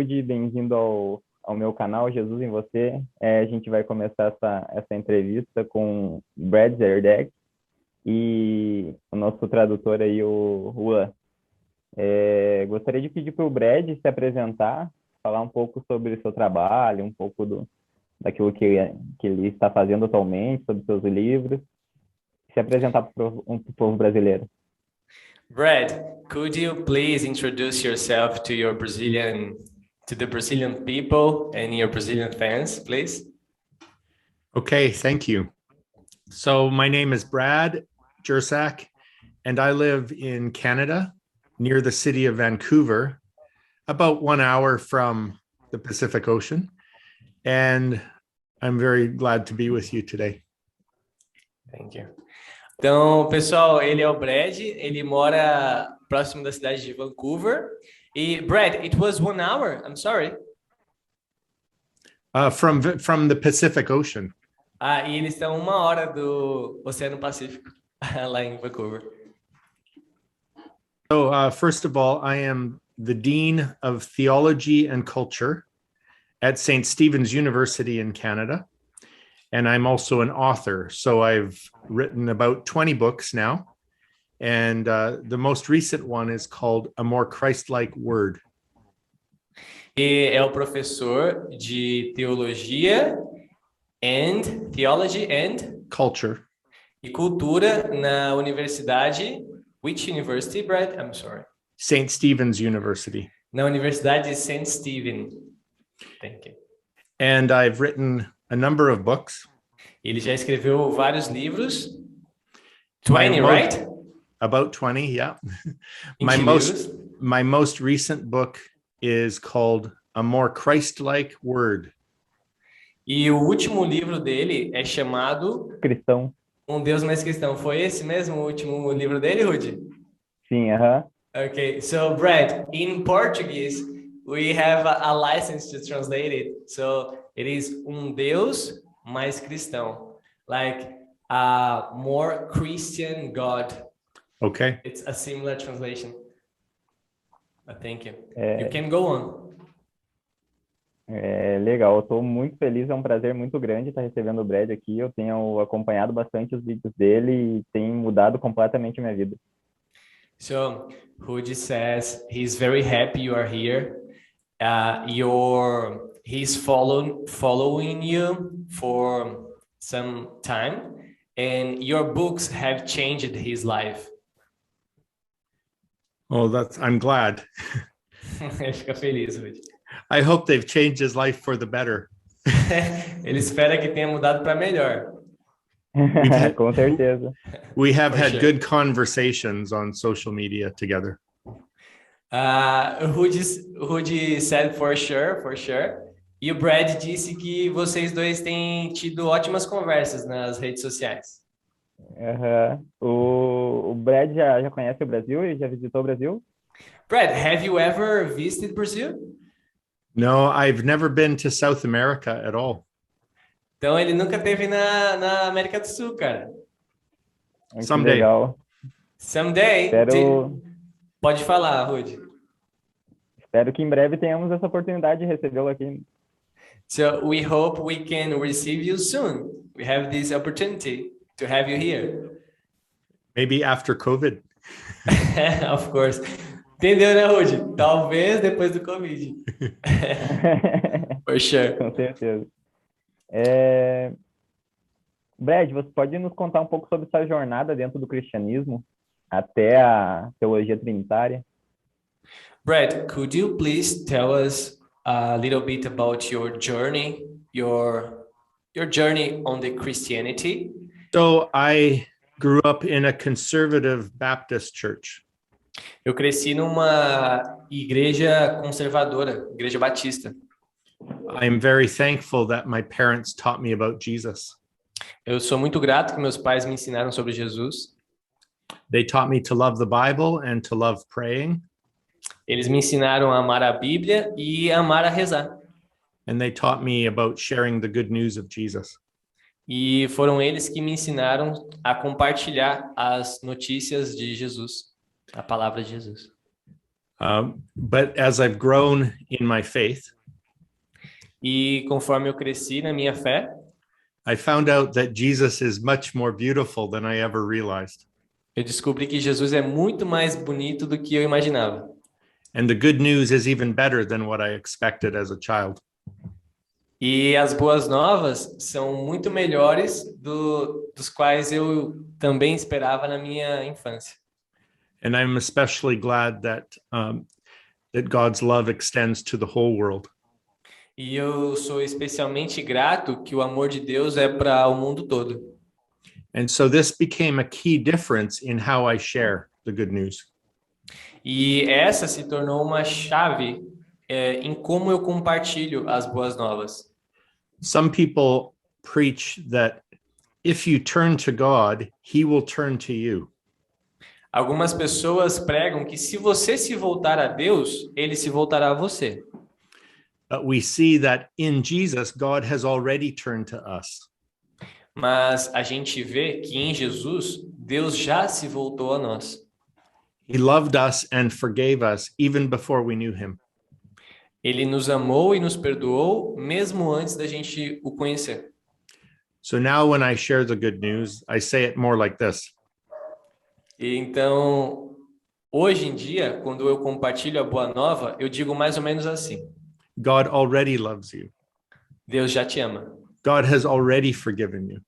Rudy, bem-vindo ao meu canal, Jesus em Você. A gente vai começar essa entrevista com Brad Zerdek e o nosso tradutor aí, o Juan. Gostaria de pedir para o Brad se apresentar, falar um pouco sobre o seu trabalho, um pouco daquilo que ele está fazendo atualmente, sobre seus livros, se apresentar para o povo brasileiro. Brad, could you please introduce yourself to the Brazilian people and your Brazilian fans, please? Okay, thank you. So my name is Brad Jersak, and I live in Canada, near the city of Vancouver, about 1 hour from the Pacific Ocean. And I'm very glad to be with you today. Thank you. Então, pessoal, ele é o Brad, ele mora próximo da cidade de Vancouver. E, Brad, it was 1 hour, I'm sorry. From the Pacific Ocean. E eles estão 1 hora do Oceano Pacífico, lá em Vancouver. So, first of all, I am the Dean of Theology and Culture at St. Stephen's University in Canada. And I'm also an author. So I've written about 20 books now. And the most recent one is called A More Christ-Like Word. E é o professor de Theology and Culture. E cultura na universidade. Which university, Brad? I'm sorry. St. Stephen's University. Na Universidade de St. Stephen. Thank you. And I've written a number of books. Ele já escreveu vários livros. 20, right? About 20, yeah. My most recent book is called A More Christ-Like Word. E o último livro dele é chamado Cristão. Um Deus Mais Cristão. Foi esse mesmo o último livro dele, Rudy? Sim, aham. Okay, so Brad, in Portuguese, we have a license to translate it. So it is Um Deus Mais Cristão. Like a more Christian God. Okay. It's a similar translation. Thank you. You can go on. Legal, eu estou muito feliz, é um prazer muito grande estar recebendo o Brad aqui. Eu tenho acompanhado bastante os vídeos dele e tem mudado completamente a minha vida. So, Rudy says he's very happy you are here. He's following you for some time, and your books have changed his life. Oh, I'm glad. Ele fica feliz, Rudy. I hope they've changed his life for the better. Ele espera que tenha mudado para melhor. Com certeza. We have had good conversations on social media together. Rudy said for sure. E o Brad disse que vocês dois têm tido ótimas conversas nas redes sociais. O Brad já conhece o Brasil e já visitou o Brasil? Brad, have you ever visited Brazil? No, I've never been to South America at all. Então ele nunca esteve na América do Sul, cara. Someday. Legal. Someday. Pode falar, Rudy. Espero que em breve tenhamos essa oportunidade de recebê-lo aqui. So we hope we can receive you soon. We have this opportunity to have you here. Maybe after COVID. Of course. Entendeu, né, Rudy? Talvez depois do Covid. For sure. Com certeza. Brad, você pode nos contar um pouco sobre sua jornada dentro do cristianismo até a teologia trinitária? Brad, could you please tell us a little bit about your journey, your journey on the Christianity? So I grew up in a conservative Baptist church. Eu cresci numa igreja conservadora, igreja batista. I'm very thankful that my parents taught me about Jesus. Eu sou muito grato que meus pais me ensinaram sobre Jesus. They taught me to love the Bible and to love praying. Eles me ensinaram a amar a Bíblia e amar a rezar. And they taught me about sharing the good news of Jesus. E foram eles que me ensinaram a compartilhar as notícias de Jesus, a palavra de Jesus. But as I've grown in my faith, E conforme eu cresci na minha fé, I found out that Jesus is much more beautiful than I ever realized. eu descobri que Jesus é muito mais bonito do que eu imaginava. And the good news is even better than what I expected as a child. E as boas novas são muito melhores dos quais eu também esperava na minha infância. And I'm especially glad that God's love extends to the whole world. E eu sou especialmente grato que o amor de Deus é para o mundo todo. And so this became a key difference in how I share the good news. E essa se tornou uma chave em como eu compartilho as boas novas. Some people preach that if you turn to God, he will turn to you. Algumas pessoas pregam que se você se voltar a Deus, ele se voltará a você. But we see that in Jesus, God has already turned to us. Mas a gente vê que em Jesus, Deus já se voltou a nós. He loved us and forgave us even before we knew him. Ele nos amou e nos perdoou mesmo antes da gente o conhecer. So now when I share the good news, I say it more like this. E então, hoje em dia, quando eu compartilho a boa nova, eu digo mais ou menos assim: God already loves you. Deus já te ama. God has already forgiven you.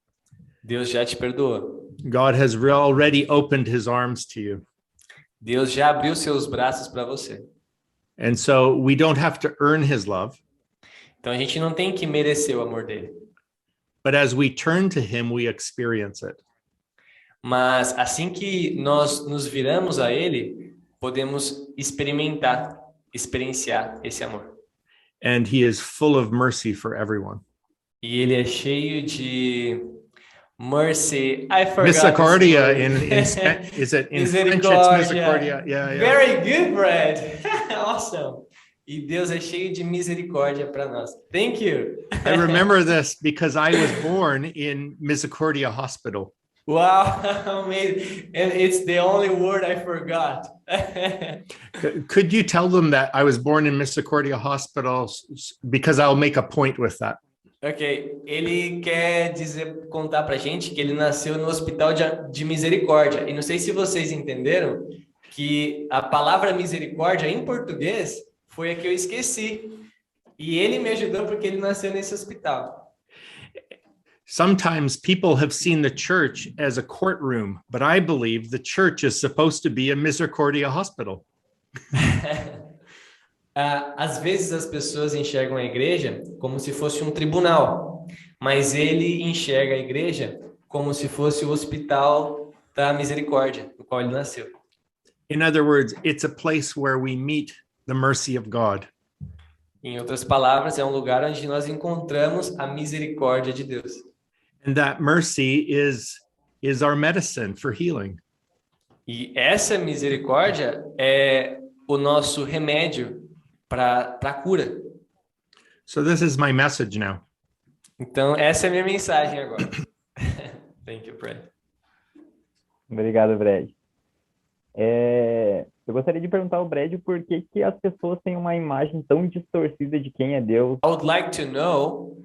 Deus já te perdoa. God has already opened his arms to you. Deus já abriu seus braços para você. And so we don't have to earn his love. Então a gente não tem que merecer o amor dele. But as we turn to him, we experience it. Mas assim que nós nos viramos a ele, podemos experienciar esse amor. And he is full of mercy for everyone. E ele é cheio de mercy. I forgot. Misericordia is it in French? It's misericordia. Yeah. Very good, Brad. Awesome. E Deus é cheio de misericórdia para nós. Thank you. I remember this because I was born in Misericordia Hospital. Wow, amazing. And it's the only word I forgot. Could you tell them that I was born in Misericordia Hospital? Because I'll make a point with that. Ok, ele quer contar pra gente que ele nasceu no Hospital de Misericórdia. E não sei se vocês entenderam que a palavra misericórdia em português foi a que eu esqueci. E ele me ajudou porque ele nasceu nesse hospital. Sometimes people have seen the church as a courtroom, but I believe the church is supposed to be a Misericordia Hospital. Às vezes as pessoas enxergam a igreja como se fosse um tribunal, mas ele enxerga a igreja como se fosse o hospital da misericórdia, no qual ele nasceu. In other words, it's a place where we meet the mercy of God. Em outras palavras, é um lugar onde nós encontramos a misericórdia de Deus. And that mercy is our medicine for healing. E essa misericórdia é o nosso remédio para a cura. So this is my message now. Então, essa é a minha mensagem agora. Thank you, Brad. Obrigado, Brad. Eu gostaria de perguntar ao Brad por que as pessoas têm uma imagem tão distorcida de quem é Deus. I would like to know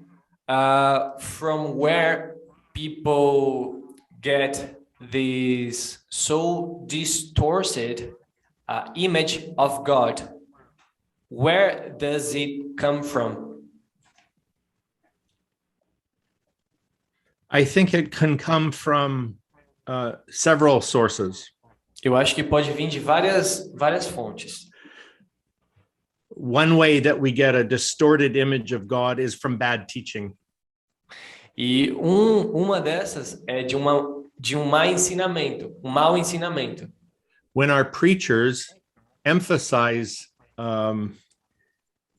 from where people get this so distorted image of God. Where does it come from? I think it can come from several sources. Eu acho que pode vir de várias fontes. One way that we get a distorted image of God is from bad teaching. E uma dessas é de um mau ensinamento. When our preachers emphasize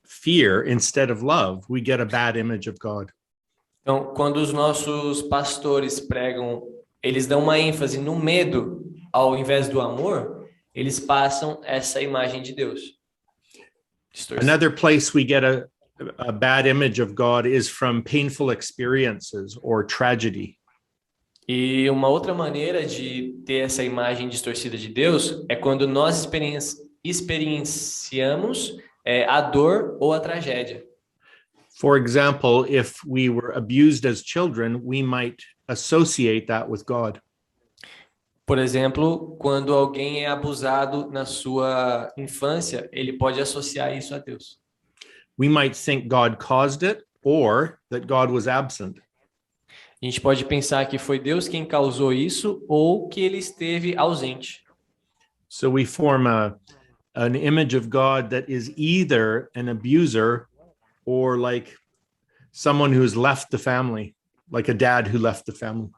fear instead of love, we get a bad image of God. Então, quando os nossos pastores pregam, eles dão uma ênfase no medo ao invés do amor, eles passam essa imagem de Deus. Another place we get a bad image of God is from painful experiences or tragedy. E uma outra maneira de ter essa imagem distorcida de Deus é quando nós experienciamos a dor ou a tragédia. For example, if we were abused as children, we might associate that with God. Por exemplo, quando alguém é abusado na sua infância, ele pode associar isso a Deus. We might think God caused it or that God was absent. A gente pode pensar que foi Deus quem causou isso ou que ele esteve ausente. So we form an image of God that is either an abuser or like someone who's left the family, like a dad who left the family.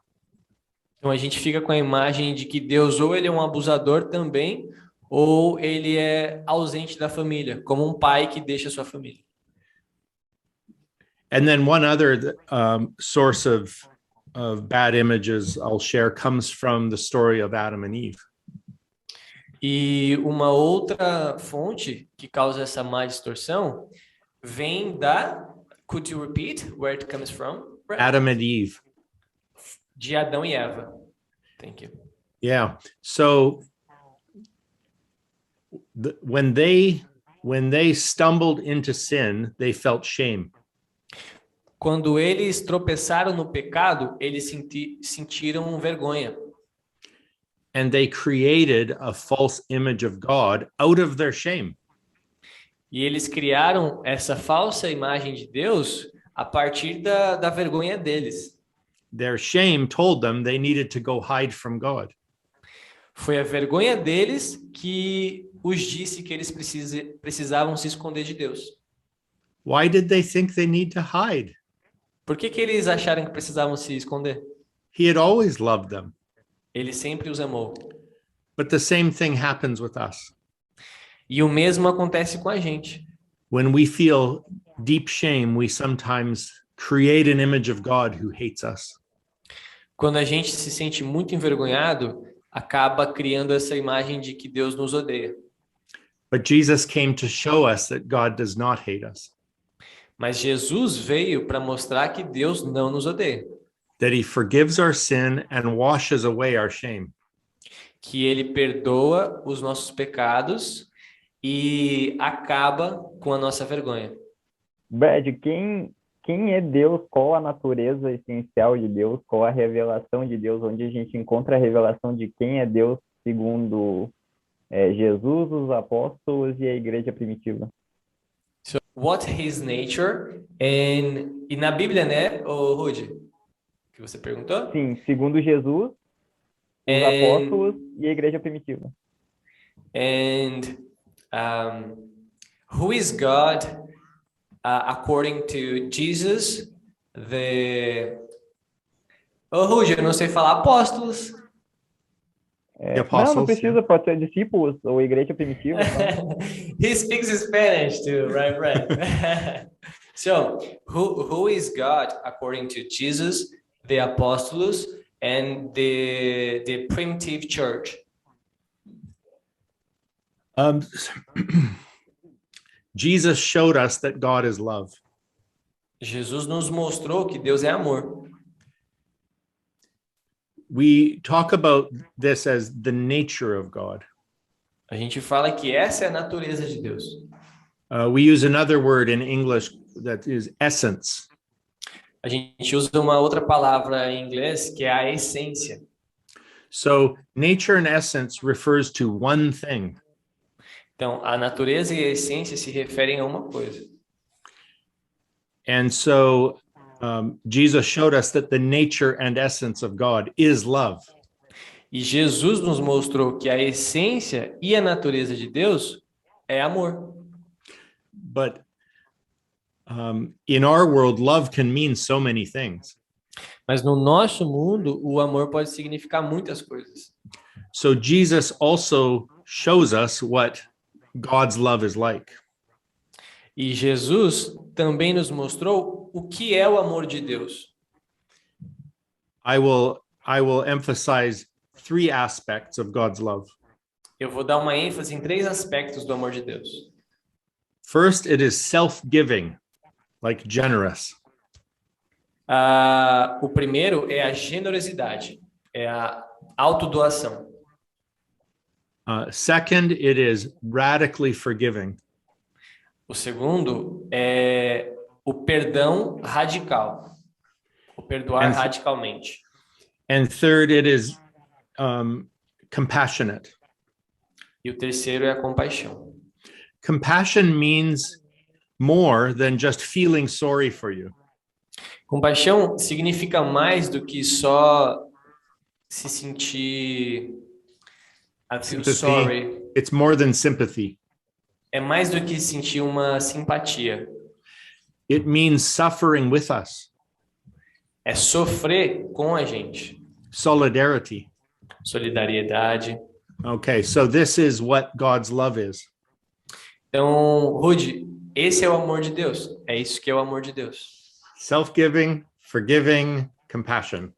Então a gente fica com a imagem de que Deus ou ele é um abusador também, ou ele é ausente da família, como um pai que deixa sua família. And then one other source of bad images I'll share comes from the story of Adam and Eve. E uma outra fonte que causa essa má distorção vem da... Could you repeat where it comes from? Adam and Eve. De Adão e Eva. Thank you. Yeah. So when they stumbled into sin, they felt shame. Quando eles tropeçaram no pecado, eles sentiram vergonha. And they created a false image of God out of their shame. E eles criaram essa falsa imagem de Deus a partir da vergonha deles. Their shame told them they needed to go hide from God. Foi a vergonha deles que os disse que eles precisavam se esconder de Deus. Why did they think they need to hide? Por que eles acharam que precisavam se esconder? He had always loved them. Ele sempre os amou. But the same thing happens with us. E o mesmo acontece com a gente. When we feel deep shame, we sometimes create an image of God who hates us. Quando a gente se sente muito envergonhado, acaba criando essa imagem de que Deus nos odeia. But Jesus came to show us that God does not hate us. Mas Jesus veio para mostrar que Deus não nos odeia. That he forgives our sin and washes away our shame. Que ele perdoa os nossos pecados e acaba com a nossa vergonha. Brad, quem é Deus? Qual a natureza essencial de Deus? Qual a revelação de Deus? Onde a gente encontra a revelação de quem é Deus segundo Jesus, os apóstolos e a igreja primitiva? So, what his nature? E na Bíblia, né, Rudy? Que você perguntou? Sim, segundo Jesus, os apóstolos e a igreja primitiva. And who is God according to Jesus? Rudy, eu não sei falar apóstolos. Não precisa, pode ser discípulos ou igreja primitiva. He speaks Spanish too, right? So, who is God according to Jesus, the apostles, and the primitive church? Jesus showed us that God is love. Jesus nos mostrou que Deus é amor. We talk about this as the nature of God. A gente fala que essa é a natureza de Deus. We use another word in English that is essence. A gente usa uma outra palavra em inglês que é a essência. So nature and essence refers to one thing. Então, a natureza e a essência se referem a uma coisa. And so Jesus showed us that the nature and essence of God is love. E Jesus nos mostrou que a essência e a natureza de Deus é amor. But in our world, love can mean so many things. Mas no nosso mundo, o amor pode significar muitas coisas. So Jesus also shows us what God's love is like. E Jesus também nos mostrou o que é o amor de Deus. I will emphasize 3 aspects of God's love. Eu vou dar uma ênfase em 3 aspectos do amor de Deus. First, it is self-giving, like generous. O primeiro é a generosidade, é a autodoação. Second, it is radically forgiving. O segundo é o perdão radical. O perdoar And- radicalmente. And third, it is compassionate. E o terceiro é a compaixão. Compassion means more than just feeling sorry for you. Compaixão significa mais do que só se sentir I feel Sympathy. sorry. It's more than sympathy. É mais do que sentir uma simpatia. It means suffering with us, É sofrer com a gente. solidarity. Solidariedade. Okay, so this is what God's love is. Então, Rudy, esse é o amor de Deus. É isso que é o amor de Deus. Self-giving, forgiving, compassion.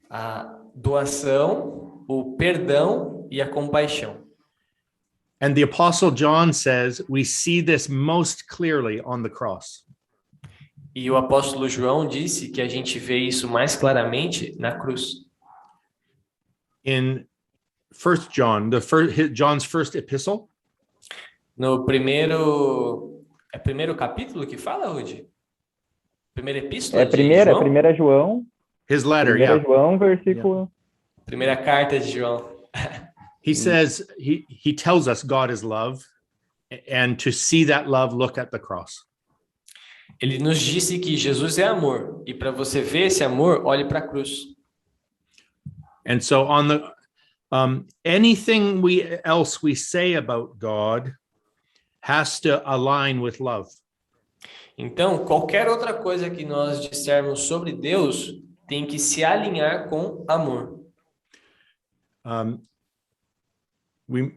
A doação, o perdão e a compaixão. And the Apostle John says we see this most clearly on the cross. E o apóstolo João disse que a gente vê isso mais claramente na cruz. In 1 John, John's first epistle, No primeiro... É primeiro capítulo que fala, Rudy? Primeira epístola É de primeira, João? primeira João, his letter, primeira yeah. João, versículo. Primeira carta de João. He says, he tells us God is love, and to see that love, look at the cross. Ele nos disse que Jesus é amor. E para você ver esse amor, olhe para a cruz. And so on the anything else we say about God has to align with love. Então, qualquer outra coisa que nós dissermos sobre Deus tem que se alinhar com amor. We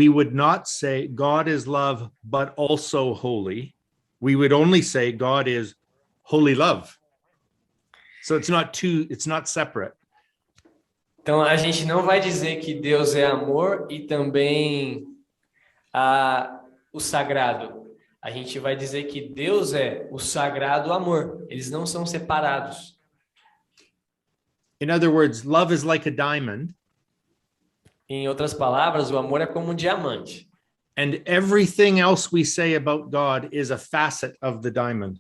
would not say God is love, but also holy. We would only say God is holy love. So it's not separate. Então, a gente não vai dizer que Deus é amor e também o sagrado. A gente vai dizer que Deus é o sagrado amor. Eles não são separados. In other words, love is like a diamond. Em outras palavras, o amor é como um diamante. And everything else we say about God is a facet of the diamond.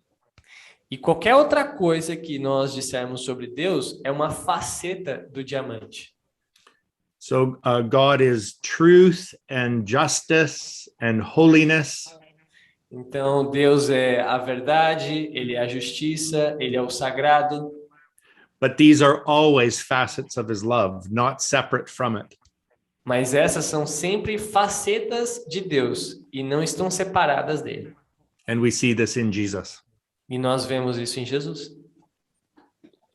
E qualquer outra coisa que nós dissermos sobre Deus é uma faceta do diamante. So God is truth and justice and holiness. Então, Deus é a verdade, Ele é a justiça, Ele é o sagrado. But these are always facets of his love, not separate from it. Mas essas são sempre facetas de Deus e não estão separadas dele. And we see this in Jesus. E nós vemos isso em Jesus.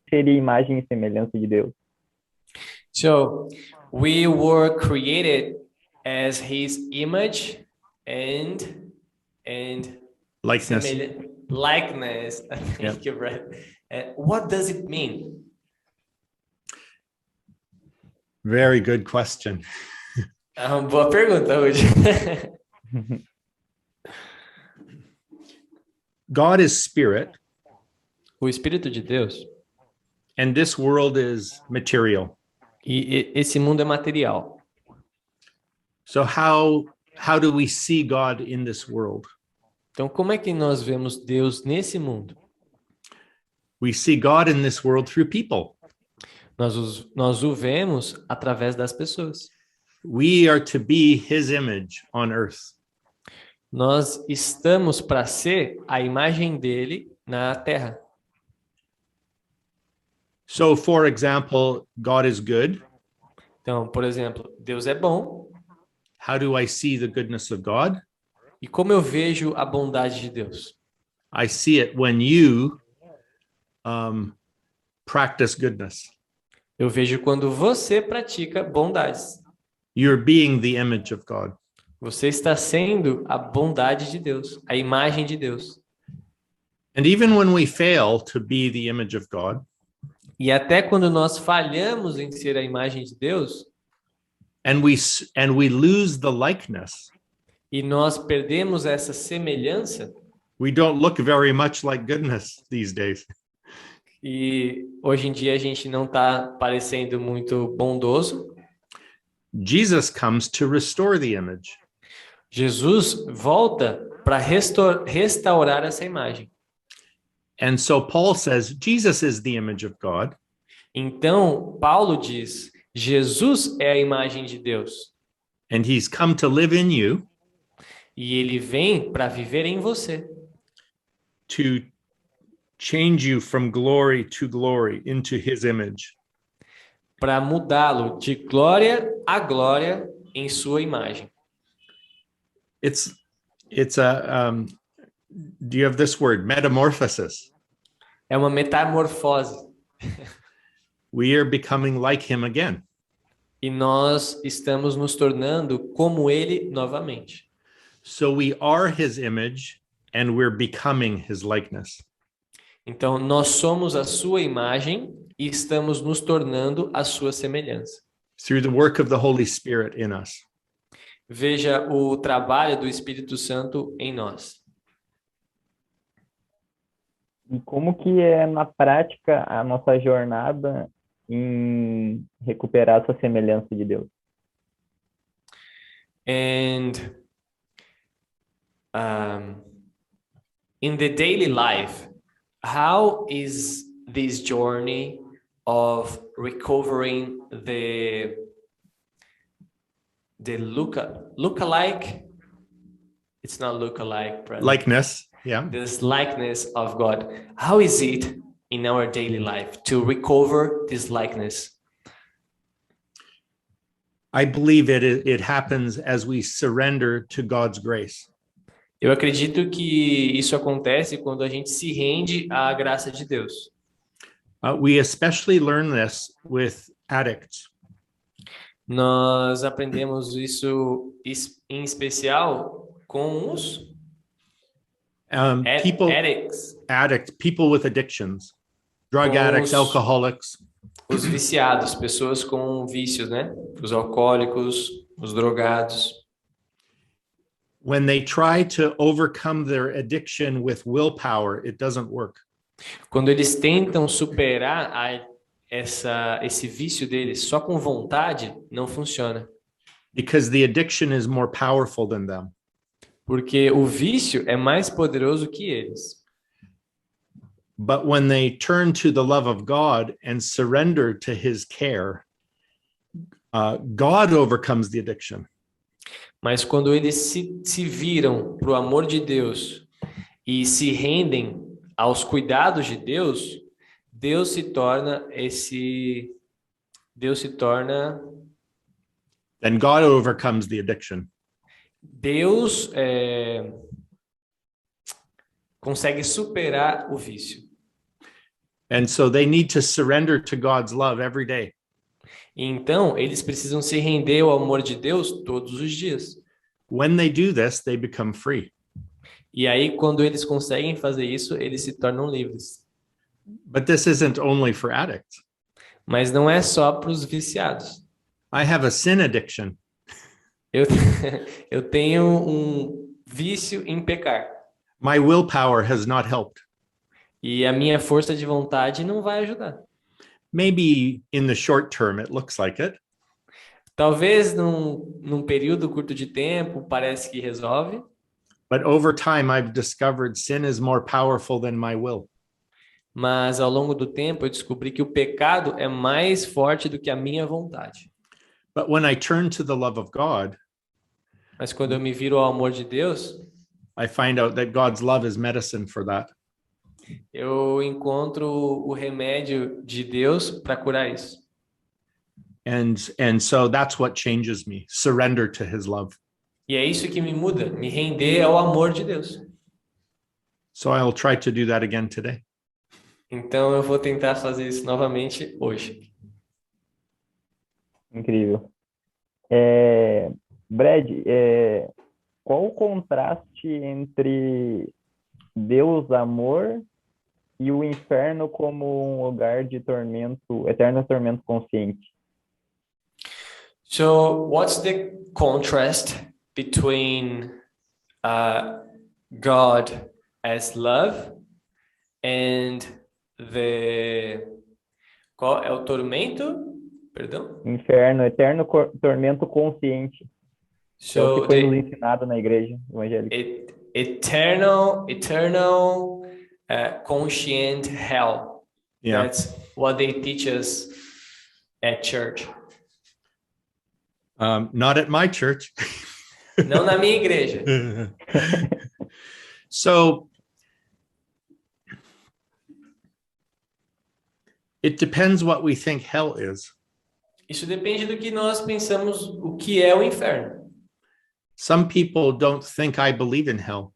Seria imagem e semelhança de Deus. So, we were created as his image and Likeness. likeness. Thank you, Brad. What does it mean? Very good question. Boa pergunta, hoje. God is spirit, O Espírito de Deus. and this world is material. E esse mundo é material. So how do we see God in this world? Então, como é que nós vemos Deus nesse mundo? We see God in this world through people. Nós o vemos através das pessoas. We are to be his image on earth. Nós estamos para ser a imagem dele na terra. So, for example, God is good. Então, por exemplo, Deus é bom. How do I see the goodness of God? E como eu vejo a bondade de Deus? I see it when you practice goodness. Eu vejo quando você pratica bondades. You're being the image of God. Você está sendo a bondade de Deus, a imagem de Deus. And even when we fail to be the image of God, E até quando nós falhamos em ser a imagem de Deus, and we lose the likeness, e nós perdemos essa semelhança, we don't look very much like goodness these days. e hoje em dia a gente não está parecendo muito bondoso, Jesus comes to restore the image. Jesus volta para restaurar essa imagem. And so Paul says Jesus is the image of God. Então, Paulo diz, Jesus é a imagem de Deus. And he's come to live in you E ele vem para viver em você. to change you from glory to glory into his image. Para mudá-lo de glória a glória em sua imagem. It's a do you have this word, metamorphosis? É uma metamorfose. We are becoming like him again. E nós estamos nos tornando como ele novamente. So we are his image and we're becoming his likeness. Então, nós somos a sua imagem e estamos nos tornando a sua semelhança. Through the work of the Holy Spirit in us. Veja o trabalho do Espírito Santo em nós. E como que é na prática a nossa jornada em recuperar essa semelhança de Deus? And in the daily life, how is this journey of recovering the look-alike? It's not look-alike, brother. Likeness, yeah. This likeness of God. How is it in our daily life to recover this likeness? I believe it happens as we surrender to God's grace. Eu acredito que isso acontece quando a gente se rende à graça de Deus. We especially learn this with addicts. Nós aprendemos isso em especial com os people with addictions, drug addicts, alcoholics. Os viciados, pessoas com vícios, né? Os alcoólicos, os drogados. When they try to overcome their addiction with willpower, it doesn't work. Quando eles tentam superar esse vício deles só com vontade, não funciona. Because the addiction is more powerful than them. Porque o vício é mais poderoso que eles. But when they turn to the love of God and surrender to his care, God overcomes the addiction. Mas quando eles se viram para o amor de Deus e se rendem aos cuidados de Deus, Deus se torna Then God overcomes the addiction. Deus consegue superar o vício. And so they need to surrender to God's love every day. Então, eles precisam se render ao amor de Deus todos os dias. When they do this, they become free. E aí, quando eles conseguem fazer isso, eles se tornam livres. But this isn't only for addicts. Mas não é só para os viciados. I have a sin addiction. Eu tenho um vício em pecar. My willpower has not helped. E a minha força de vontade não vai ajudar. Maybe in the short term it looks like it. Talvez num período curto de tempo parece que resolve. But over time I've discovered sin is more powerful than my will. Mas ao longo do tempo eu descobri que o pecado é mais forte do que a minha vontade. But when I turn to the love of God, mas quando eu me viro ao amor de Deus, I find out that God's love is medicine for that. Eu encontro o remédio de Deus para curar isso. And so that's what changes me, surrender to his love. E é isso que me muda, me render ao amor de Deus. So I'll try to do that again today. Então eu vou tentar fazer isso novamente hoje. Incrível. Brad, qual o contraste entre Deus amor e o inferno como um lugar de tormento, eterno tormento consciente? So, what's the contrast between God as love and qual é o tormento Perdão? Inferno, eterno tormento consciente. É o que So foi nos the ensinado na igreja evangélica. eternal conscient hell. Yeah. That's what they teach us at church. Not at my church. Não na minha igreja. So it depends what we think hell is. Isso depende do que nós pensamos o que é o inferno. Some people don't think I believe in hell.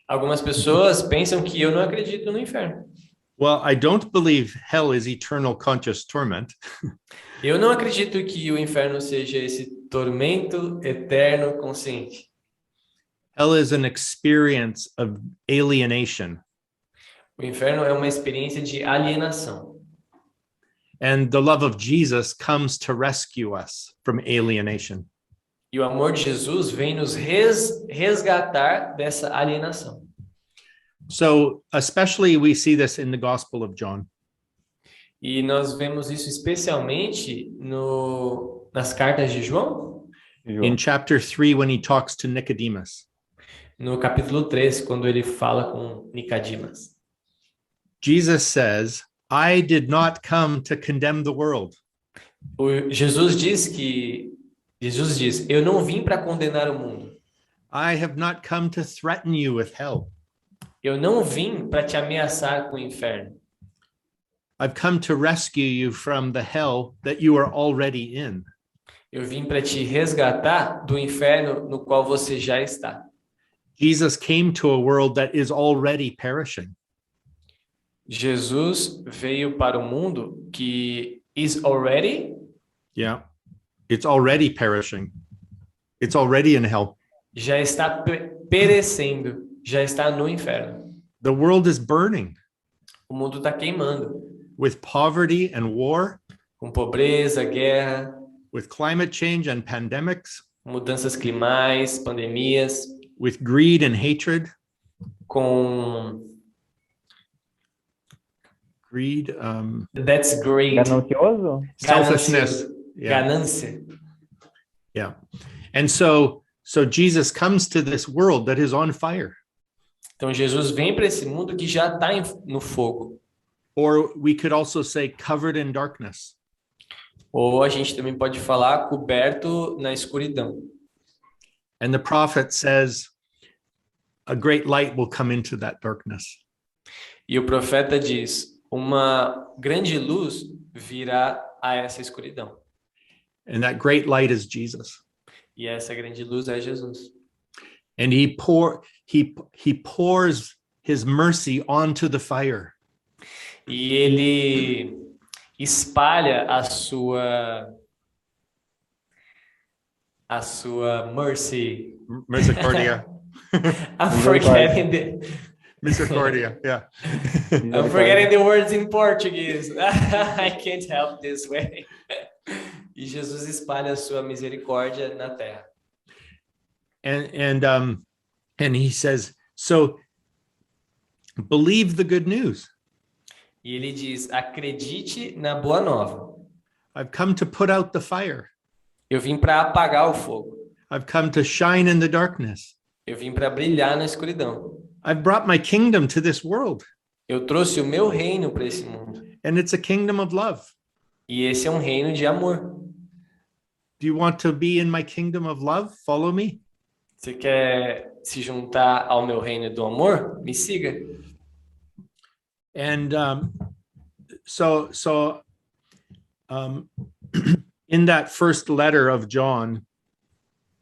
Algumas pessoas pensam que eu não acredito no inferno. Well, I don't believe hell is eternal conscious torment. Eu não acredito que o inferno seja esse tormento eterno consciente. Hell is an experience of alienation. O inferno é uma experiência de alienação. And the love of Jesus comes to rescue us from alienation. E o amor de Jesus vem nos resgatar dessa alienação. So, especially we see this in the Gospel of John. E nós vemos isso especialmente nas cartas de João, In chapter 3, when he talks to Nicodemus. no capítulo 3, quando ele fala com Nicodimas. Jesus says, I did not come to condemn the world. Jesus diz, eu não vim para condenar o mundo. I have not come to threaten you with hell. Eu não vim para te ameaçar com o inferno. I've come to rescue you from the hell that you are already in. Eu vim para te resgatar do inferno no qual você já está. Jesus came to a world that is already perishing. Jesus veio para o mundo que is already, Yeah. It's already perishing. It's already in hell. já está perecendo, já está no inferno. The world is burning O mundo está queimando, with poverty and war, com pobreza, guerra, with climate change and pandemics, mudanças climais, pandemias, with greed and hatred. com Greed, that's great, Ganancioso? selfishness. Yeah. ganância. Yeah. And so Jesus comes to this world that is on fire. Então Jesus vem para esse mundo que já está no fogo. Or we could also say covered in darkness. Ou a gente também pode falar coberto na escuridão. And the prophet says, a great light will come into that darkness. E o profeta diz, uma grande luz virá a essa escuridão. And that great light is Jesus. E essa grande luz é Jesus. And he pours his mercy onto the fire. E ele espalha a sua mercy. Misericordia. I'm forgetting Misericordia, yeah. I'm forgetting the words in Portuguese. I can't help this way. E Jesus espalha a sua misericórdia na terra. And he says, so believe the good news. E ele diz, acredite na boa nova. I've come to put out the fire. Eu vim para apagar o fogo. I've come to shine in the darkness. Eu vim para brilhar na escuridão. I've brought my kingdom to this world. Eu trouxe o meu reino para esse mundo. And it's a kingdom of love. E esse é um reino de amor. Do you want to be in my kingdom of love? Follow me. Você quer se juntar ao meu reino do amor? Me siga. And in that first letter of John,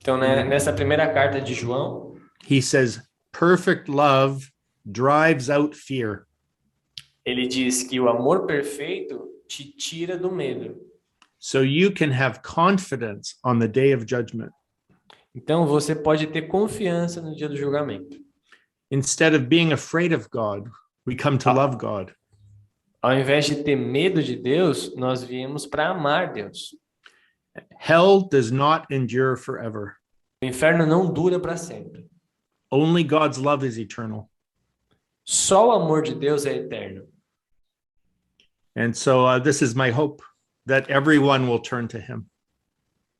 Então, né, nessa primeira carta de João, he says, perfect love drives out fear. ele diz que o amor perfeito te tira do medo. So you can have confidence on the day of judgment. Então, você pode ter confiança no dia do julgamento. Instead of being afraid of God, we come to love God. Ao invés de ter medo de Deus, nós viemos para amar Deus. Hell does not endure forever. O inferno não dura para sempre. Only God's love is eternal. Só o amor de Deus é eterno. And so this is my hope. that everyone will turn to him.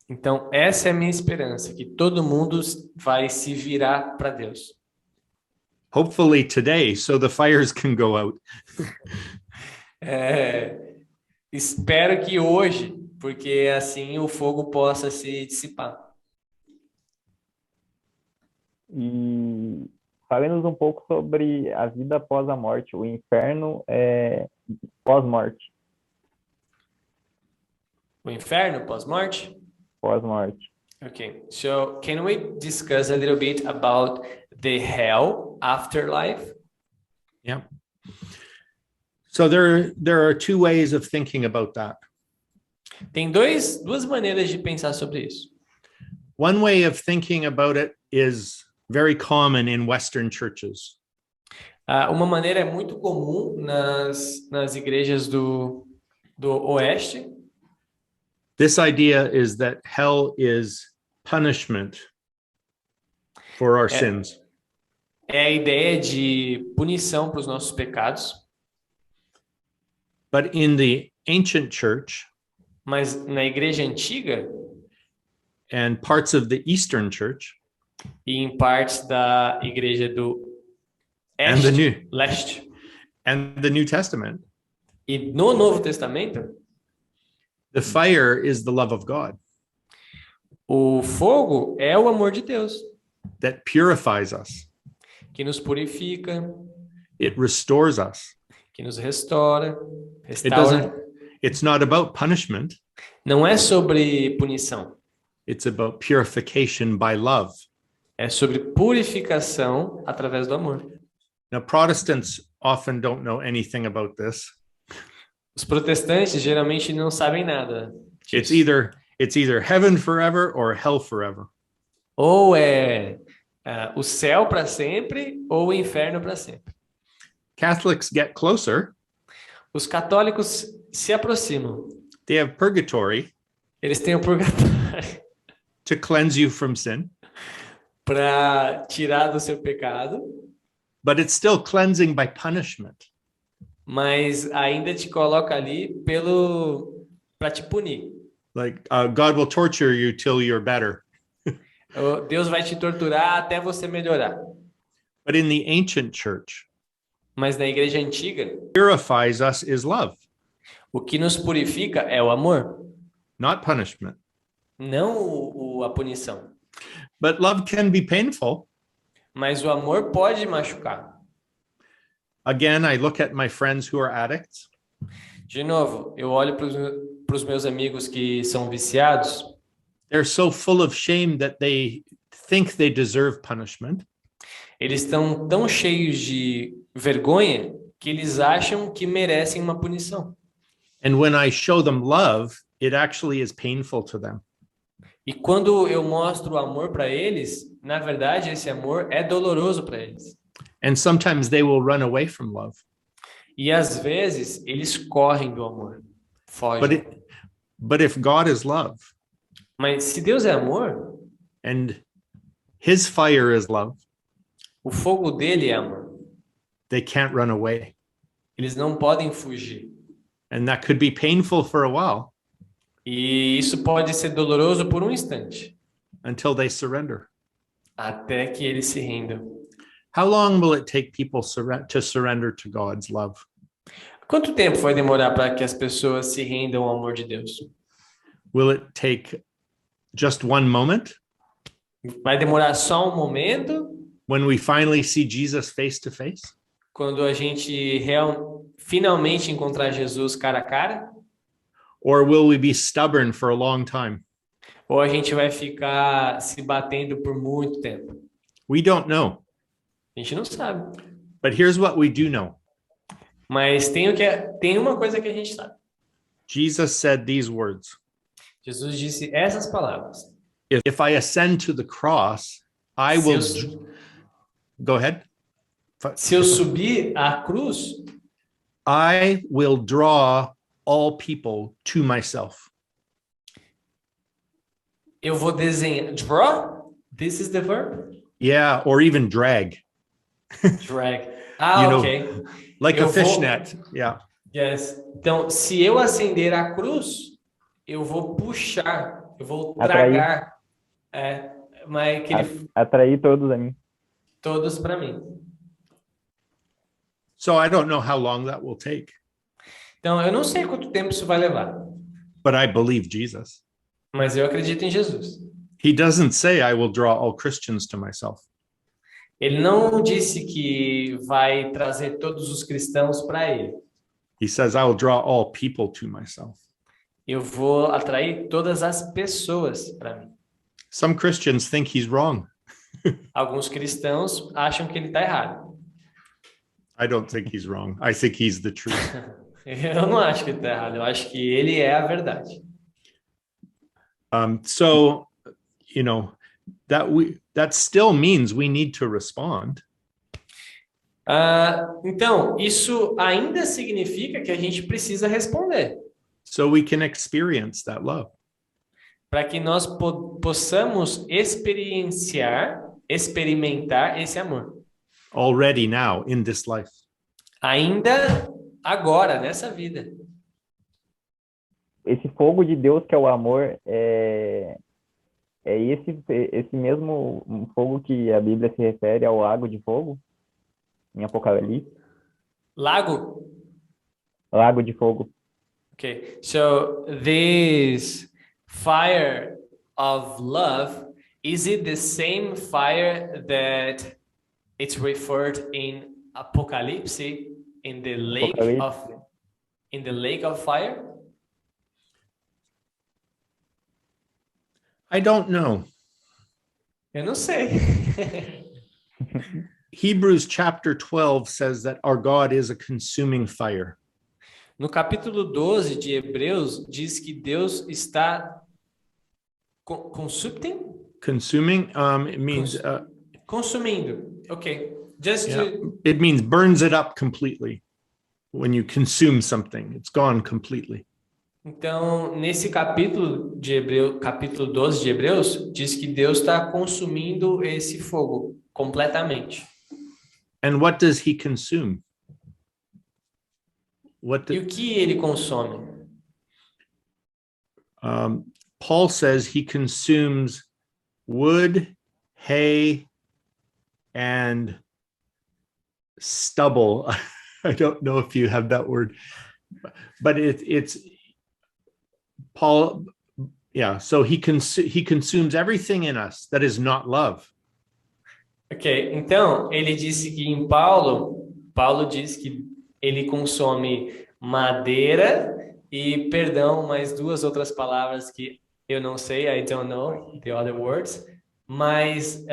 Então, essa é a minha esperança, que todo mundo vai se virar para Deus. Hopefully today, so the fires can go out. Espero que hoje, porque assim o fogo possa se dissipar. E fale-nos um pouco sobre a vida após a morte, o inferno pós-morte. O inferno pós-morte? Pós-morte. Okay, so can we discuss a little bit about the hell afterlife? Yeah. So there are two ways of thinking about that. Tem duas maneiras de pensar sobre isso. One way of thinking about it is very common in Western churches. Uma maneira muito comum nas igrejas do Oeste. This idea is that hell is punishment for our sins. É a ideia de punição para os nossos pecados. But in the ancient church, mas na igreja antiga and parts of the Eastern church, e em partes da igreja do leste, and the New Testament, e no Novo Testamento, the fire is the love of God. O fogo é o amor de Deus. That purifies us. Que nos purifica. It restores us. Que nos restaura. It's not about punishment. Não é sobre punição. It's about purification by love. É sobre purificação através do amor. Now, Protestants often don't know anything about this. Os protestantes geralmente não sabem nada disso. It's either heaven forever or hell forever. Ou é o céu para sempre ou o inferno para sempre. Catholics get closer. Os católicos se aproximam. They have purgatory. Eles têm o purgatório. To cleanse you from sin. Para tirar do seu pecado. But it's still cleansing by punishment. Mas ainda te coloca ali para te punir. Like God will torture you till you're better. Deus vai te torturar até você melhorar. But in the ancient church, mas na igreja antiga, purifies us is love. O que nos purifica é o amor. Not punishment. Não a punição. But love can be painful. Mas o amor pode machucar. Again, I look at my friends who are addicts. De novo, eu olho para os meus amigos que são viciados. They're so full of shame that they think they deserve punishment. Eles estão tão cheios de vergonha que eles acham que merecem uma punição. And when I show them love, it actually is painful to them. E quando eu mostro o amor para eles, na verdade esse amor é doloroso para eles. And sometimes they will run away from love. E às vezes eles correm do amor, fogem. But if God is love, mas se Deus é amor, and His fire is love, o fogo dele é amor. They can't run away. Eles não podem fugir. And that could be painful for a while. E isso pode ser doloroso por um instante. Until they surrender. Até que eles se rendam. How long will it take people to surrender to God's love? Quanto tempo vai demorar para que as pessoas se rendam ao amor de Deus? Will it take just one moment? Vai demorar só um momento? When we finally see Jesus face to face? Quando a gente finalmente encontrar Jesus cara a cara? Or will we be stubborn for a long time? Ou a gente vai ficar se batendo por muito tempo? We don't know. A gente não sabe. But here's what we do know. Mas tem uma coisa que a gente sabe. Jesus said these words. Jesus disse essas palavras. If I ascend to the cross, I will... Go ahead. Se eu subir à cruz, I will draw all people to myself. Eu vou desenhar. Draw? This is the verb? Yeah, or even drag. Drag. Ok. Like a fishnet. Yeah. Yes. Então, se eu acender a cruz, eu vou puxar, eu vou Atrair. tragar, mas que ele, Atrair todos a mim. todos para mim. So I don't know how long that will take, Então, eu não sei quanto tempo isso vai levar, but I believe Jesus. mas eu acredito em Jesus. He doesn't say I will draw all Christians to myself. Ele não disse que vai trazer todos os cristãos para ele. He says I will draw all people to myself. Eu vou atrair todas as pessoas para mim. Some Christians think he's wrong. Alguns cristãos acham que ele está errado. I don't think he's wrong. I think he's the truth. Eu não acho que ele está errado. Eu acho que ele é a verdade. So, you know, that still means we need to respond. Então, isso ainda significa que a gente precisa responder So we can experience that love. para que nós possamos experimentar esse amor. Already now in this life. Ainda agora, nessa vida. Esse fogo de Deus que é o amor é esse mesmo fogo que a Bíblia se refere ao lago de fogo em Apocalipse. Lago? Lago de fogo. Okay, so this fire of love, is it the same fire that it's referred in Apocalypse in the lake of fire? I don't know. Eu não sei. Hebrews chapter 12 says that our God is a consuming fire. No capítulo 12 de Hebreus diz que Deus está Consuming, it means consumindo. Okay. Just yeah, to... it means burns it up completely. When you consume something, it's gone completely. Então, nesse capítulo de Hebreus, capítulo 12 de Hebreus, diz que Deus está consumindo esse fogo completamente. And what does he consume? E o que ele consome? Paul says he consumes wood, hay, and stubble. I don't know if you have that word, but it's Paul. Yeah, so he consumes everything in us that is not love. Ok, então ele disse que em Paulo diz que ele consome madeira e, perdão, mais duas outras palavras que eu não sei, I don't know the other words, mas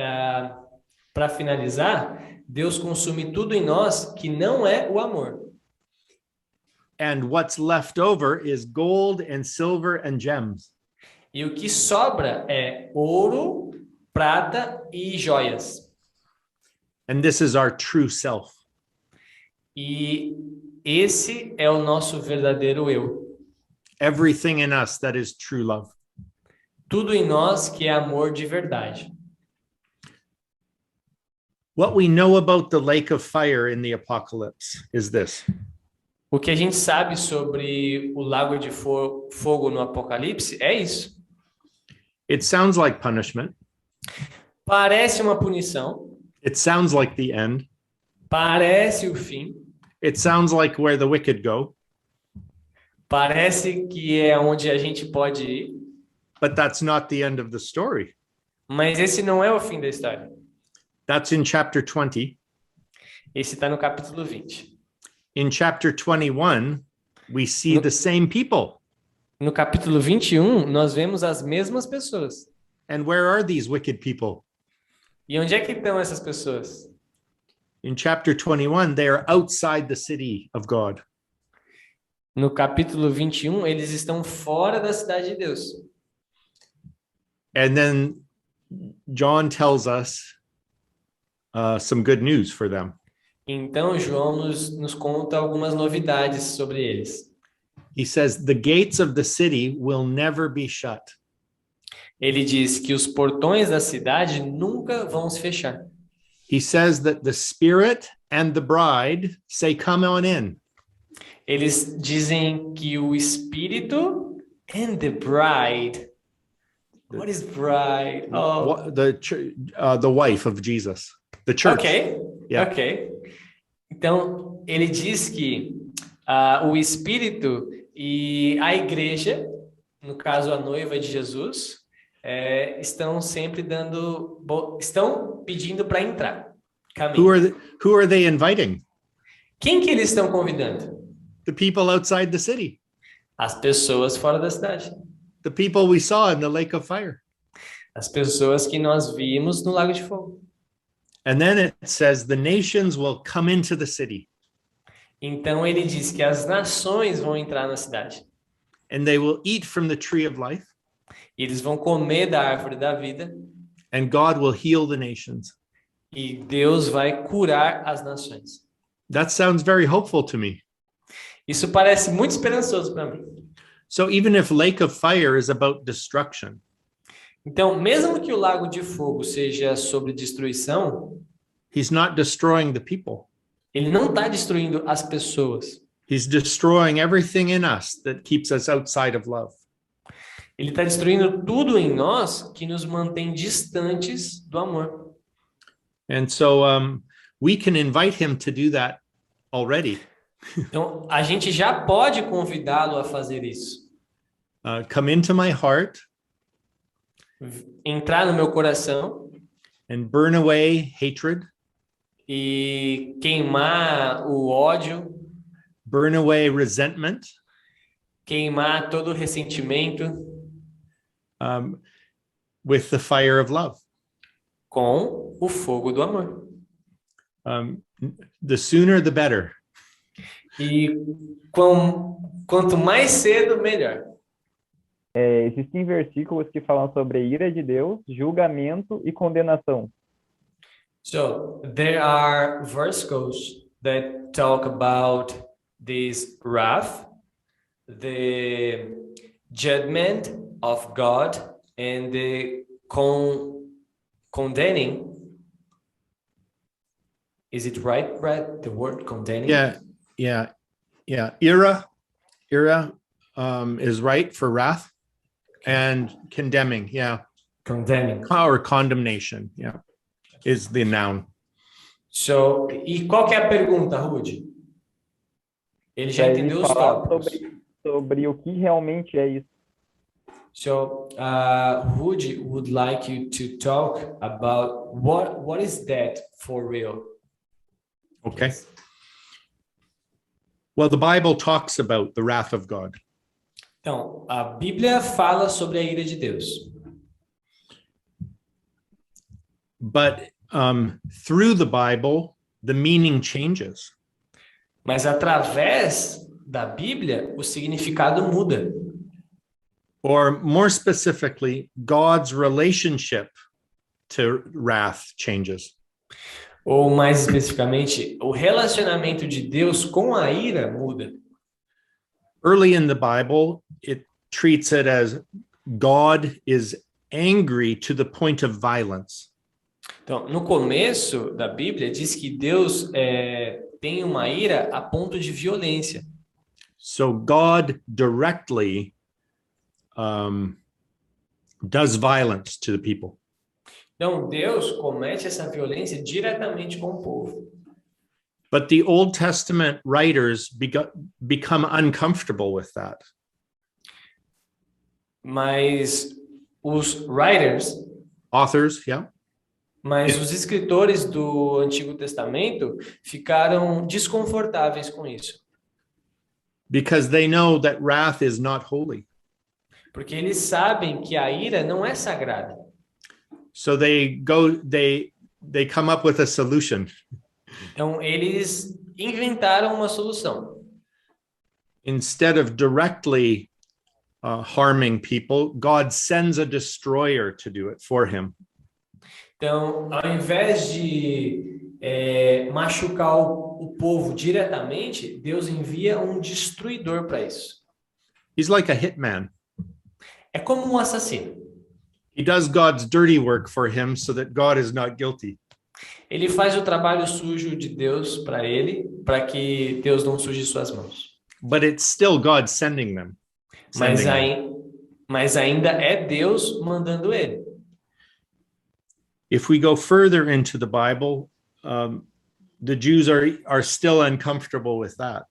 para finalizar, Deus consome tudo em nós que não é o amor. And what's left over is gold and silver and gems. E o que sobra é ouro, prata e joias. And this is our true self. E esse é o nosso verdadeiro eu. Everything in us that is true love. Tudo em nós que é amor de verdade. What we know about the lake of fire in the apocalypse is this. O que a gente sabe sobre o lago de fogo no Apocalipse é isso. It sounds like punishment. Parece uma punição. It sounds like the end. Parece o fim. It sounds like where the wicked go. Parece que é onde a gente pode ir. But that's not the end of the story. Mas esse não é o fim da história. That's in chapter 20. Esse está no capítulo 20. In chapter 21, we see the same people. No capítulo 21, nós vemos as mesmas pessoas. And where are these wicked people? E onde é que estão essas pessoas? In chapter 21, they are outside the city of God. No capítulo 21, eles estão fora da cidade de Deus. And then John tells us some good news for them. Então, João nos conta algumas novidades sobre eles. He says, the gates of the city will never be shut. Ele diz que os portões da cidade nunca vão se fechar. He says that the Spirit and the bride say, come on in. Eles dizem que o Espírito And the bride. What is bride? Oh, The wife of Jesus, the church. ok. Yeah. Ok. Então, ele diz que o Espírito e a igreja, no caso a noiva de Jesus, estão sempre estão pedindo para entrar. Caminho. Who are they inviting? Quem que eles estão convidando? The people outside the city. As pessoas fora da cidade. The people we saw in the lake of fire. As pessoas que nós vimos no Lago de Fogo. And then it says the nations will come into the city. Então ele diz que as nações vão entrar na cidade. And they will eat from the tree of life. E eles vão comer da árvore da vida. And God will heal the nations. E Deus vai curar as nações. That sounds very hopeful to me. Isso parece muito esperançoso para mim. So even if lake of fire is about destruction, Então, mesmo que o Lago de Fogo seja sobre destruição, he's not destroying the people. ele não está destruindo as pessoas. He's destroying everything in us that keeps us outside of love. Ele está destruindo tudo em nós que nos mantém distantes do amor. And so we can invite him to do that already. Então, a gente já pode convidá-lo a fazer isso. Come into my heart Entrar no meu coração and burn away hatred, e queimar o ódio, burn away resentment, queimar todo o ressentimento with the fire of love. com o fogo do amor. The sooner, the better. E quanto mais cedo, melhor. Existem versículos que falam sobre a ira de Deus, julgamento e condenação. So there are verses that talk about this wrath, the judgment of God, and the condemning. Is it right, Brad? The word condemning? Yeah. Ira is right for wrath, and condemning. Yeah. Condemning. Or condemnation. Yeah. Is the noun. So, e qual que é a pergunta, Rudy? Ele já entendeu os tópicos. Sobre o que realmente é isso. So, Rudy would like you to talk about what is that for real? Okay. Well, the Bible talks about the wrath of God. Então, a Bíblia fala sobre a ira de Deus. But through the Bible, the meaning changes. Mas através da Bíblia, o significado muda. Or more specifically, God's relationship to wrath changes. Ou mais especificamente, o relacionamento de Deus com a ira muda. Early in the Bible, it treats it as God is angry to the point of violence. Então, no começo da Bíblia, diz que Deus tem uma ira a ponto de violência. So God directly does violence to the people. Então, Deus comete essa violência diretamente com o povo. But the Old Testament writers become uncomfortable with that. Mas os authors, yeah. Mas os escritores do Antigo Testamento ficaram desconfortáveis com isso. Because they know that wrath is not holy. Porque eles sabem que a ira não é sagrada. So they come up with a solution. Então eles inventaram uma solução. Instead of directly harming people, God sends a destroyer to do it for him. Então, ao invés de machucar o povo diretamente, Deus envia um destruidor para isso. He's like a hitman. É como um assassino. He does God's dirty work for him so that God is not guilty. Ele faz o trabalho sujo de Deus para ele, para que Deus não suje suas mãos. But it's still God sending them. mas ainda é Deus mandando ele. If we go further into the Bible, the Jews are still uncomfortable with that.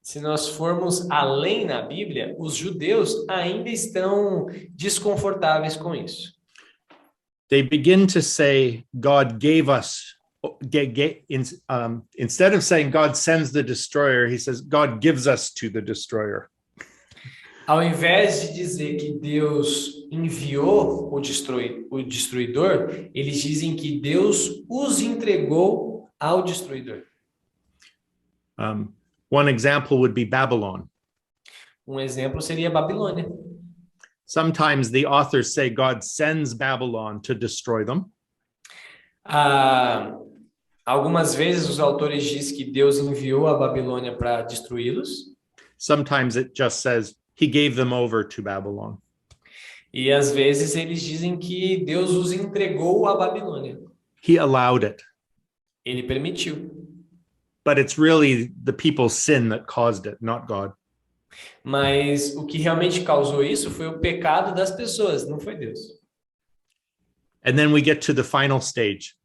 Se nós formos além na Bíblia, os judeus ainda estão desconfortáveis com isso. They begin to say God gave us, instead of saying God sends the destroyer, he says God gives us to the destroyer. Ao invés de dizer que Deus enviou o destruidor, eles dizem que Deus os entregou ao destruidor. One example would be Babylon. Um exemplo seria Babilônia. Sometimes the authors say God sends Babylon to destroy them. Algumas vezes os autores dizem que Deus enviou a Babilônia para destruí-los. Sometimes it just says he gave them over to Babylon. E às vezes eles dizem que Deus os entregou à Babilônia. He allowed it. Ele permitiu. But it's really the people's sin that caused it, not God. Mas o que realmente causou isso foi o pecado das pessoas, não foi Deus. And then we get to the final stage.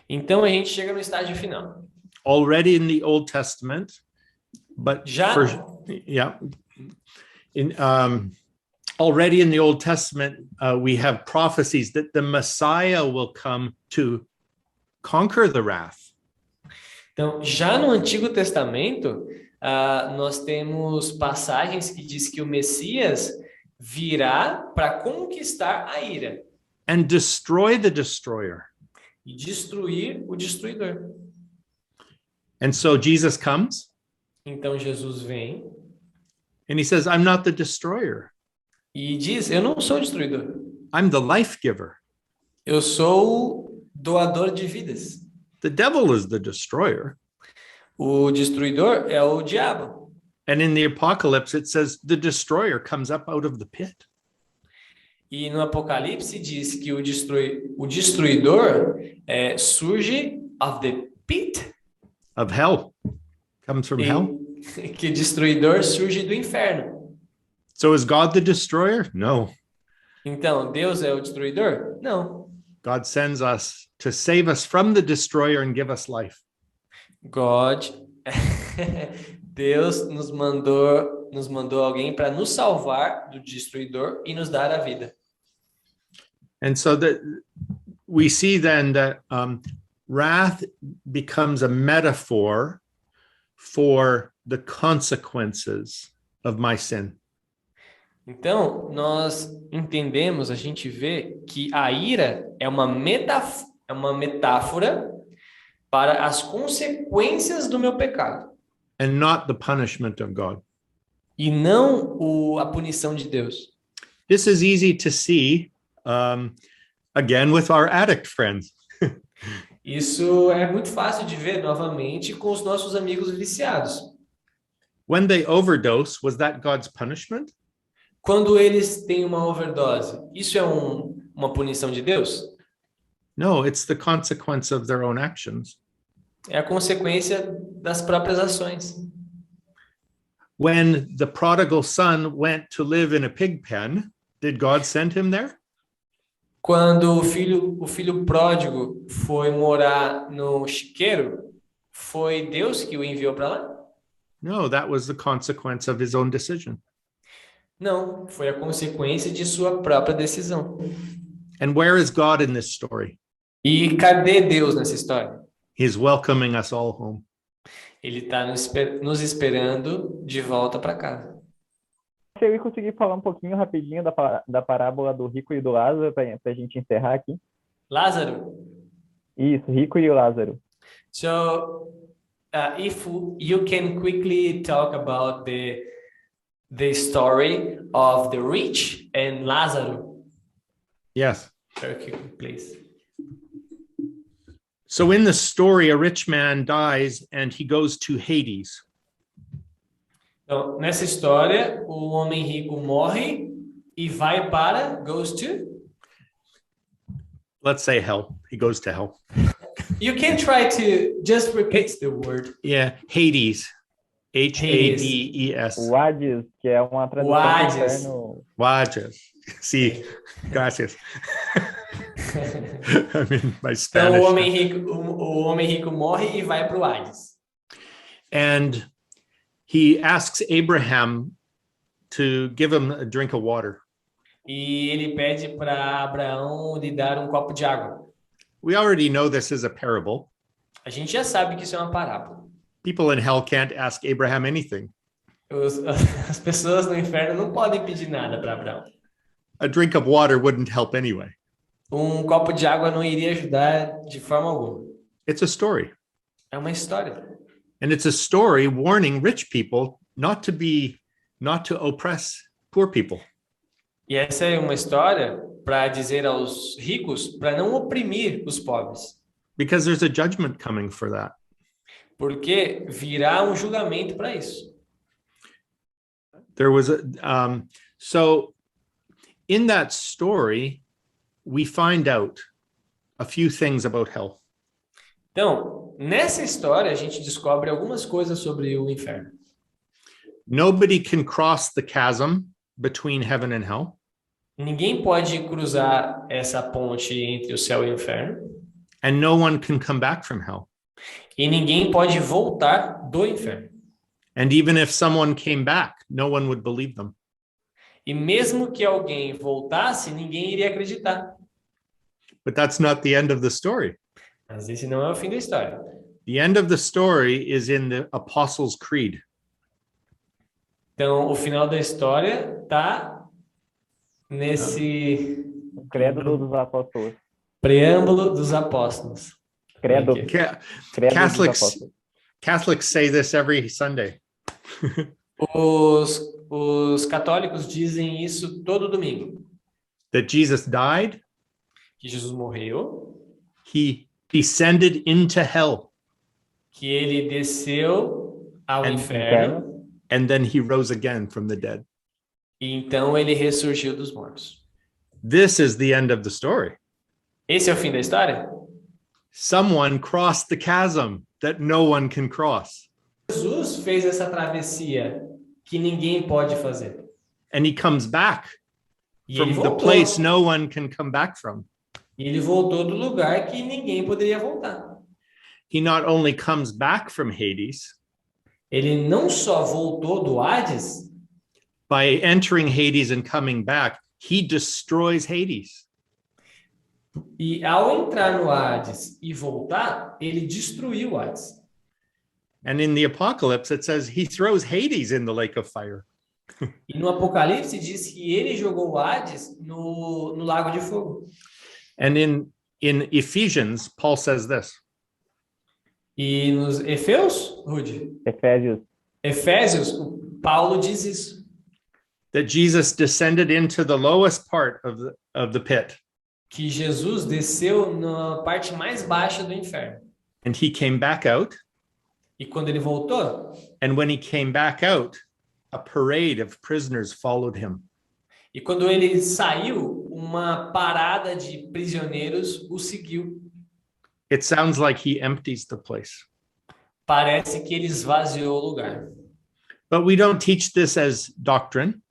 Então a gente chega no estágio final. Already in the Old Testament, but already in the Old Testament, we have prophecies that the Messiah will come to conquer the wrath. Então, já no Antigo Testamento, nós temos passagens que diz que o Messias virá para conquistar a ira. And destroy the destroyer. E destruir o destruidor. And so Jesus comes. Então Jesus vem. And he says, I'm not the destroyer. E diz, eu não sou o destruidor. I'm the life giver. Eu sou o doador de vidas. The devil is the destroyer. O destruidor é o diabo. And in the Apocalypse, it says the destroyer comes up out of the pit. E no Apocalipse diz que o destruidor surge of the pit. Of hell. Comes from hell. Que o destruidor surge do inferno. So is God the destroyer? No. Então, Deus é o destruidor? Não. God sends us to save us from the destroyer and give us life. Deus nos mandou alguém para nos salvar do destruidor e nos dar a vida. And so that we see then that wrath becomes a metaphor for the consequences of my sin. Então, nós entendemos, a gente vê que a ira é uma metáfora para as consequências do meu pecado. And not the punishment of God. E não a punição de Deus. This is easy to see, again, with our addict friends. Isso é muito fácil de ver novamente com os nossos amigos viciados. When they overdose, was that God's punishment? Quando eles têm uma overdose, isso é uma punição de Deus? No, it's the consequence of their own actions. É a consequência das próprias ações. When the prodigal son went to live in a pig pen, did God send him there? Quando o filho pródigo foi morar no chiqueiro, foi Deus que o enviou para lá? No, that was the consequence of his own decision. Não, foi a consequência de sua própria decisão. And where is God in this story? E cadê Deus nessa história? He's welcoming us all home. Ele está nos esperando de volta para casa. Se eu conseguir falar um pouquinho rapidinho da parábola do rico e do Lázaro, para a gente encerrar aqui. Lázaro? Isso, rico e o Lázaro. So, if you can quickly talk about the story of the rich and Lazarus. Yes. Very quickly, please. So in the story, a rich man dies and he goes to Hades. Então, nessa história, o homem rico morre e vai goes to? Let's say hell. He goes to hell. You can try to just repeat the word. Yeah, Hades. Hades. O Hades, que é uma tradução O do Hades. inferno. Hades. Sí, gracias. I'm in my Então Spanish. o homem rico morre e vai para o Hades. And he asks Abraham to give him a drink of water. E ele pede para Abraão lhe dar um copo de água. We already know this is a parable. A gente já sabe que isso é uma parábola. People in hell can't ask Abraham anything. As pessoas no inferno não podem pedir nada para Abraão. A drink of water wouldn't help anyway. Um copo de água não iria ajudar de forma alguma. It's a story. É uma história. And it's a story warning rich people not to oppress poor people. E essa é uma história para dizer aos ricos para não oprimir os pobres. Because there's a judgment coming for that. Porque virá um julgamento para isso. There was so in that story, we find out a few things about hell. Então, nessa história, a gente descobre algumas coisas sobre o inferno. Nobody can cross the chasm between heaven and hell. Ninguém pode cruzar essa ponte entre o céu e o inferno. And no one can come back from hell. E ninguém pode voltar do inferno. And even if someone came back, no one would believe them. E mesmo que alguém voltasse, ninguém iria acreditar. But that's not the end of the story. Mas esse não é o fim da história. The end of the story is in the Apostles' Creed. Então, o final da história está nesse O credo dos apóstolos. preâmbulo dos apóstolos. Credo, Ok. credo dos Catholics apóstolos. Catholics say this every Sunday. Os católicos dizem isso todo domingo. That Jesus died, Que Jesus morreu, he descended into hell, que ele desceu ao And- inferno and then he rose again from the dead. e então ele ressurgiu dos mortos. This is the end of the story. Esse é o fim da história? Someone crossed the chasm that no one can cross. Jesus fez essa travessia que ninguém pode fazer. And he comes back E ele from the voltou. place no one can come back from. E ele voltou do lugar que ninguém poderia voltar. He not only comes back from Hades, Ele não só voltou do Hades, by entering Hades and coming back, he destroys Hades. e ao entrar no Hades e voltar, ele destruiu o Hades. And in the Apocalypse, it says he throws Hades in the lake of fire. E no Apocalipse diz que ele jogou o Hades no lago de fogo. And in Ephesians, Paul says this. E nos Efésios, Rude? Efésios. Efésios, o Paulo diz isso. That Jesus descended into the lowest part of the pit, Que Jesus desceu na parte mais baixa do inferno. and he came back out. E quando ele voltou, And when he came back out, a parade of prisoners followed him. e quando ele saiu, uma parada de prisioneiros o seguiu. It sounds like he empties the place. Parece que ele esvaziou o lugar. But we don't teach this as doctrine.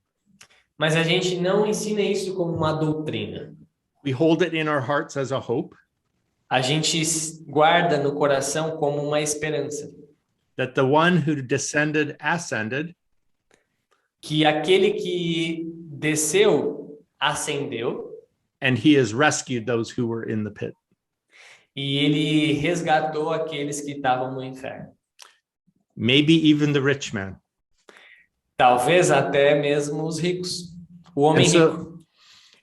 Mas a gente não ensina isso como uma doutrina. We hold it in our hearts as a hope A gente guarda no coração como uma esperança. that the one who descended ascended, Que aquele que desceu, ascendeu, and he has rescued those who were in the pit. e ele resgatou aqueles que estavam no inferno. Maybe even the rich man. Talvez até mesmo os ricos. O homem rico.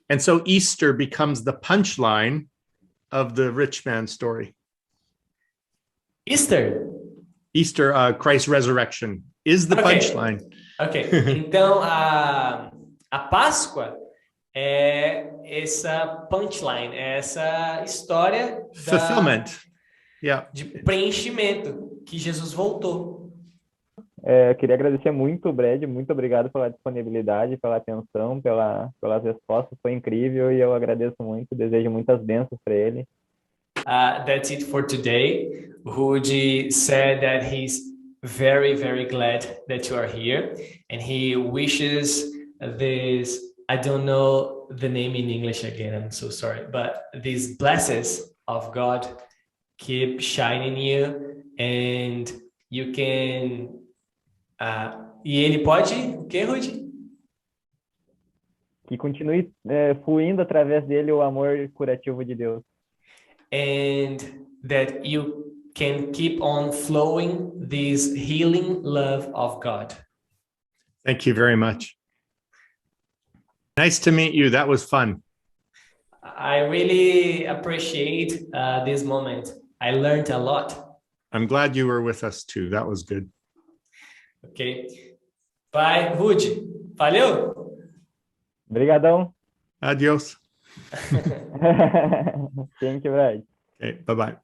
And so Easter becomes the punchline of the rich man story. Easter. Easter, Christ's resurrection, is the Okay. punchline. Ok. Então, a Páscoa é essa punchline, é essa história Fulfillment. Yeah. de preenchimento, que Jesus voltou. Eu queria agradecer muito o Brad, muito obrigado pela disponibilidade, pela atenção, pelas respostas, foi incrível e eu agradeço muito, desejo muitas bênçãos para ele. That's it for today. Rudy said that he's very, very glad that you are here. And he wishes this, I don't know the name in English again, I'm so sorry, but these blessings of God keep shining you and you can... e ele pode, o que, Rudy? Que continue fluindo através dele o amor curativo de Deus. And that you can keep on flowing this healing love of God. Thank you very much. Nice to meet you. That was fun. I really appreciate this moment. I learned a lot. I'm glad you were with us too. That was good. Ok. Bye, Rudy. Valeu. Obrigadão. Adios. Thank you, Brad. Okay, bye-bye.